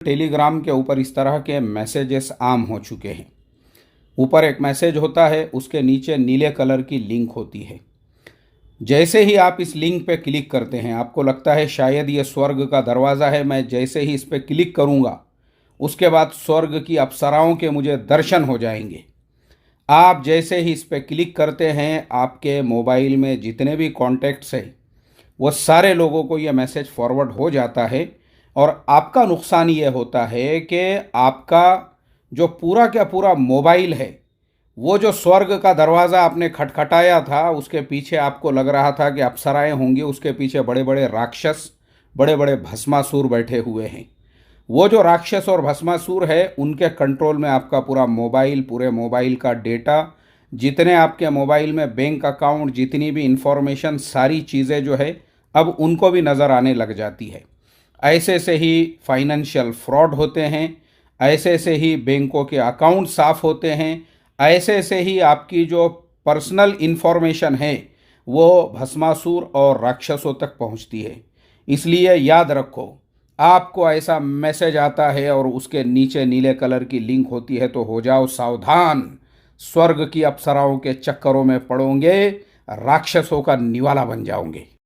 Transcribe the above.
Telegram के ऊपर इस तरह के मैसेजेस आम हो चुके हैं। ऊपर एक मैसेज होता है, उसके नीचे नीले कलर की लिंक होती है। जैसे ही आप इस लिंक पे क्लिक करते हैं, आपको लगता है शायद ये स्वर्ग का दरवाज़ा है, मैं जैसे ही इस पे क्लिक करूँगा उसके बाद स्वर्ग की अप्सराओं के मुझे दर्शन हो जाएंगे। आप जैसे ही इस पे क्लिक करते हैं, आपके मोबाइल में जितने भी कॉन्टैक्ट्स हैं वो सारे लोगों को ये मैसेज फॉरवर्ड हो जाता है। और आपका नुकसान ये होता है कि आपका जो पूरा का पूरा मोबाइल है, वो जो स्वर्ग का दरवाज़ा आपने खटखटाया था, उसके पीछे आपको लग रहा था कि अप्सराएं होंगी, उसके पीछे बड़े बड़े राक्षस, बड़े बड़े भस्मासुर बैठे हुए हैं। वो जो राक्षस और भस्मासुर है, उनके कंट्रोल में आपका पूरा मोबाइल, पूरे मोबाइल का डेटा, जितने आपके मोबाइल में बैंक अकाउंट, जितनी भी इंफॉर्मेशन, सारी चीज़ें जो है अब उनको भी नज़र आने लग जाती है। ऐसे से ही फाइनेंशियल फ्रॉड होते हैं, ऐसे से ही बैंकों के अकाउंट साफ होते हैं, ऐसे से ही आपकी जो पर्सनल इंफॉर्मेशन है वो भस्मासुर और राक्षसों तक पहुंचती है। इसलिए याद रखो, आपको ऐसा मैसेज आता है और उसके नीचे नीले कलर की लिंक होती है तो हो जाओ सावधान, स्वर्ग की अप्सराओं के चक्करों में पड़ोगे, राक्षसों का निवाला बन जाओगे।